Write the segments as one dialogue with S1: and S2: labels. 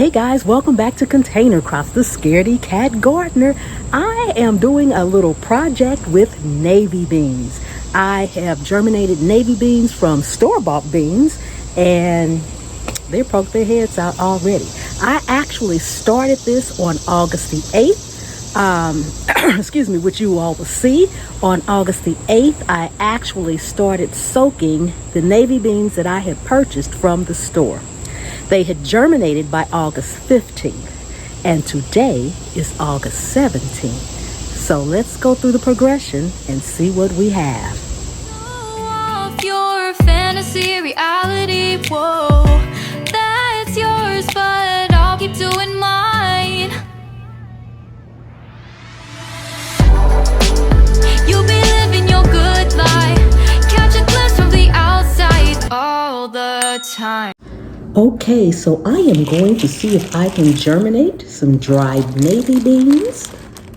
S1: Hey guys, welcome back to Container Crops, the Scaredy Cat Gardener. I am doing a little project with navy beans. I have germinated navy beans from store-bought beans and they poked their heads out already. I actually started this on August the 8th. Excuse me, which you all will see. On August the 8th, I actually started soaking the navy beans that I had purchased from the store. They had germinated by August 15th, and today is August 17th. So let's go through the progression and see what we have.
S2: Your fantasy reality, whoa, that's yours, but I'll keep doing mine. You'll be living your good life, catch a glimpse from the outside all the time.
S1: Okay, so I am going to see if I can germinate some dried navy beans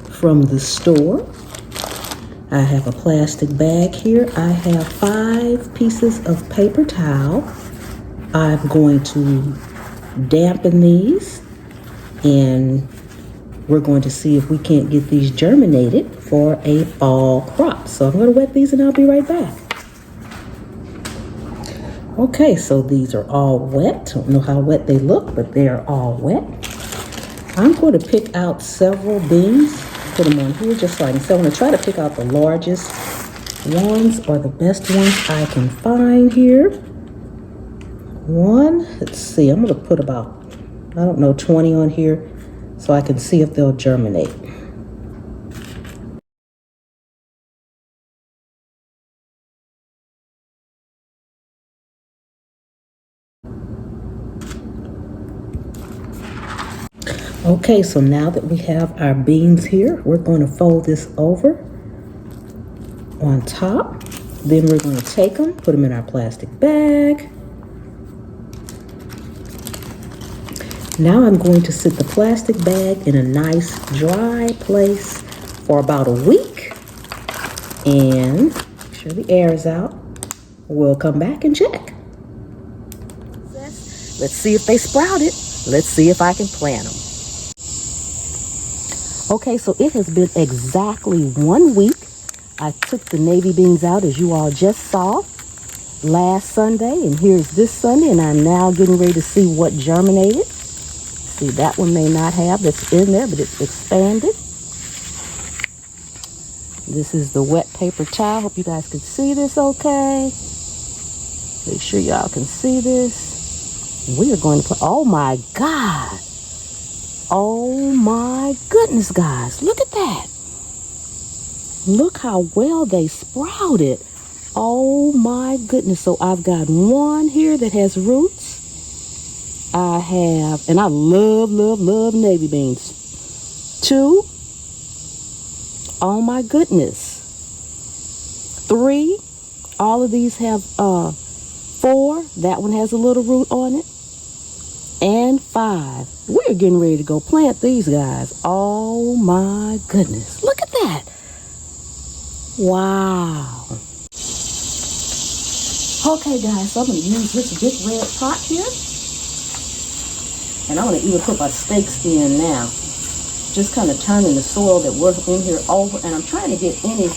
S1: from the store. I have a plastic bag here. I have 5 pieces of paper towel. I'm going to dampen these and we're going to see if we can't get these germinated for a fall crop. So I'm going to wet these and I'll be right back. Okay, so these are all wet. Don't know how wet they look, but they are all wet. I'm going to pick out several beans, put them on here just so I can see. I'm going to try to pick out the largest ones or the best ones I can find here. Let's see, I'm going to put about, 20 on here so I can see if they'll germinate. Okay, so now that we have our beans here, we're going to fold this over on top. Then we're going to take them, put them in our plastic bag. Now I'm going to sit the plastic bag in a nice dry place for about a week. And make sure the air is out. We'll come back and check. Let's see if they sprouted. Let's see if I can plant them. Okay, so it has been exactly 1 week. I took the navy beans out, as you all just saw, last Sunday, and here's this Sunday, and I'm now getting ready to see what germinated. See, that one may not have, that's in there, but it's expanded. This is the wet paper towel. Hope you guys can see this okay. Make sure y'all can see this. We are going to put, oh my God. Oh my goodness, guys, look at that. Look how well they sprouted. Oh my goodness. So I've got one here that has roots. I have, and I love navy beans. 2. Oh my goodness. 3. All of these have 4. That one has a little root on it. And 5. We're getting ready to go plant these guys. Oh my goodness. Look at that. Wow. Okay guys, so I'm going to use this big red pot here. And I'm going to even put my stakes in now. Just kind of turning the soil that was in here over. And I'm trying to get any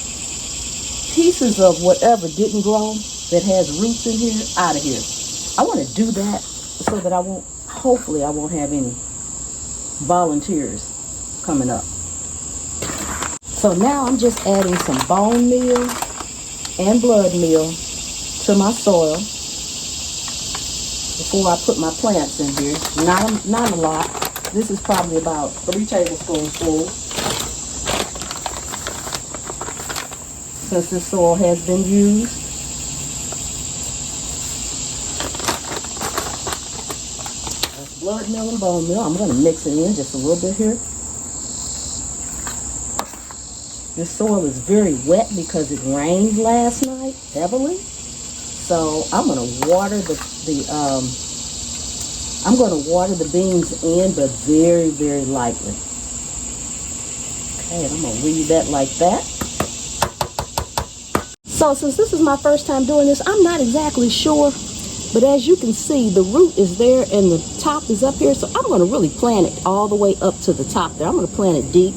S1: pieces of whatever didn't grow that has roots in here out of here. I want to do that so that hopefully I won't have any volunteers coming up. So now I'm just adding some bone meal and blood meal to my soil before I put my plants in here. Not a lot. This is probably about 3 tablespoons full. Since this soil has been used. Blood meal and bone meal. I'm going to mix it in just a little bit here. This soil is very wet because it rained last night heavily. So I'm going to water the beans in, but very, very lightly. Okay, and I'm going to leave that like that. So since this is my first time doing this, I'm not exactly sure But as you can see, the root is there and the top is up here. So I'm going to really plant it all the way up to the top there. I'm going to plant it deep.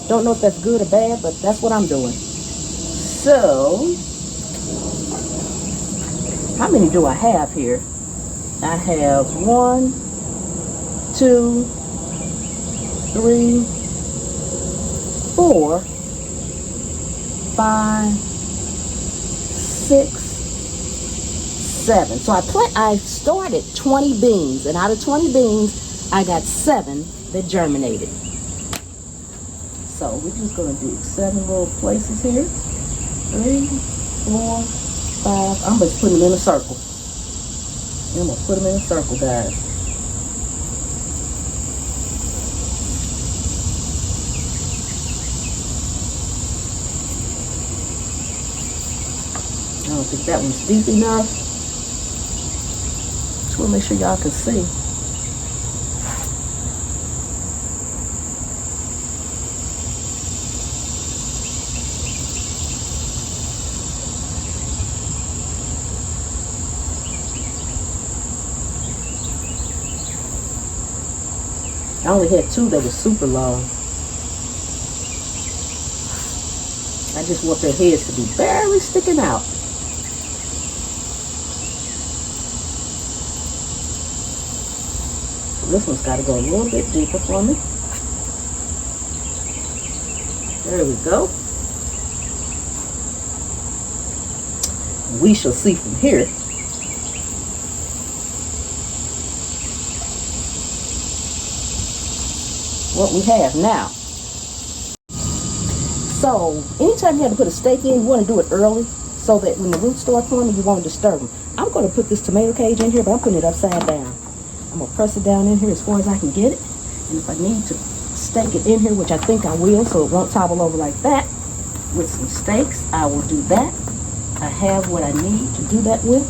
S1: Don't know if that's good or bad, but that's what I'm doing. So, how many do I have here? I have 1, 2, 3, 4, 5, 6, 7. So I started 20 beans, and out of 20 beans, I got 7 that germinated. So we're just gonna do 7 little places here. 3, 4, 5. I'm just putting them in a circle. I'm gonna put them in a circle, guys. I don't think that one's deep enough. Just want to make sure y'all can see. I only had 2 that were super long. I just want their heads to be barely sticking out. This one's got to go a little bit deeper for me. There we go. We shall see from here. What we have now. So anytime you have to put a stake in, you want to do it early so that when the roots start forming, you won't disturb them. I'm going to put this tomato cage in here, but I'm putting it upside down. I'm going to press it down in here as far as I can get it. And if I need to stake it in here, which I think I will, so it won't topple over like that, with some stakes, I will do that. I have what I need to do that with.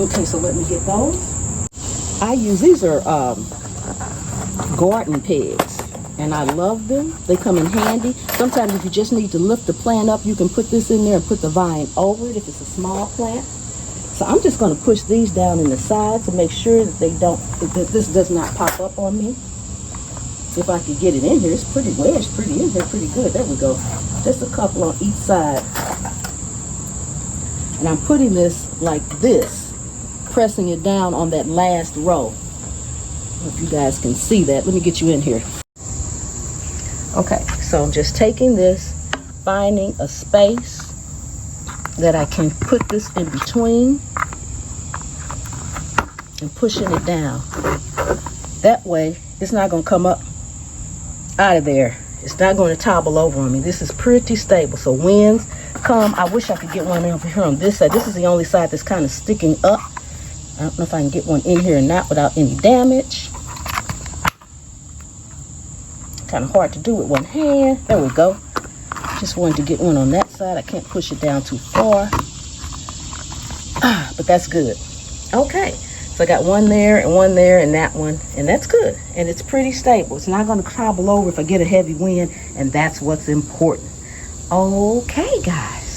S1: Okay, so let me get those. I use, these are garden pegs, and I love them. They come in handy. Sometimes if you just need to lift the plant up, you can put this in there and put the vine over it if it's a small plant. So I'm just going to push these down in the side to make sure that that this does not pop up on me. If I could get it in here, it's pretty wedged, pretty in here, pretty good. There we go. Just a couple on each side. And I'm putting this like this, pressing it down on that last row. If you guys can see that, let me get you in here. Okay, so I'm just taking this, finding a space that I can put this in between and pushing it down. That way, it's not going to come up out of there. It's not going to topple over on me. This is pretty stable. So winds come. I wish I could get one over here on this side. This is the only side that's kind of sticking up. I don't know if I can get one in here or not without any damage. Kind of hard to do with one hand. There we go. Just wanted to get one on that side. I can't push it down too far. But that's good. Okay. So I got one there and that one, and that's good. And it's pretty stable. It's not going to topple over if I get a heavy wind, and that's what's important. Okay, guys.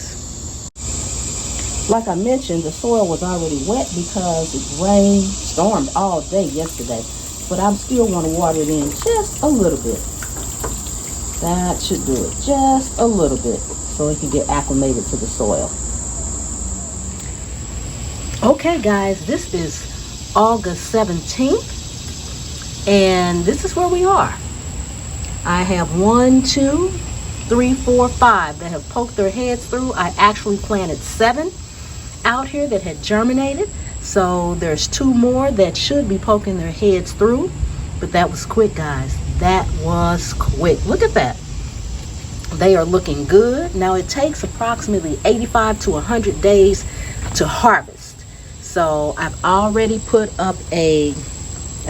S1: Like I mentioned, the soil was already wet because it rained, stormed all day yesterday. But I still want to water it in just a little bit. That should do it, just a little bit, so it can get acclimated to the soil. Okay, guys, this is August 17th, and this is where we are. I have 1, 2, 3, 4, 5 that have poked their heads through. I actually planted 7 out here that had germinated, so there's 2 more that should be poking their heads through. But that was quick, guys. That was quick. Look at that. They are looking good. Now it takes approximately 85 to 100 days to harvest. So I've already put up I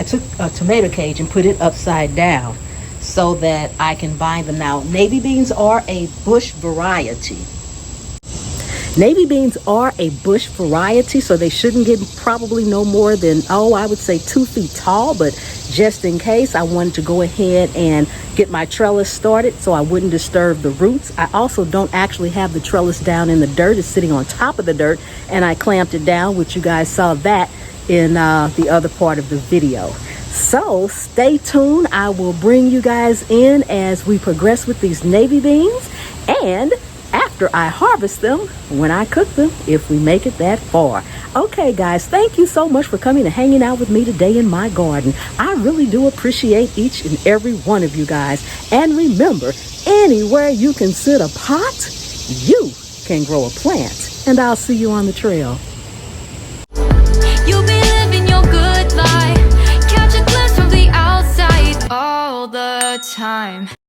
S1: took a tomato cage and put it upside down so that I can bind them. Now, navy beans are a bush variety. Navy beans are a bush variety, so they shouldn't get probably no more than, I would say 2 feet tall, but just in case. I wanted to go ahead and get my trellis started so I wouldn't disturb the roots. I also don't actually have the trellis down in the dirt. It's sitting on top of the dirt, and I clamped it down, which you guys saw that in the other part of the video. So stay tuned. I will bring you guys in as we progress with these navy beans, and after I harvest them, when I cook them, if we make it that far. Okay, guys, thank you so much for coming and hanging out with me today in my garden. I really do appreciate each and every one of you guys. And remember, anywhere you can sit a pot, you can grow a plant. And I'll see you on the trail.
S2: You'll be living your good life, catch a glimpse from the outside all the time.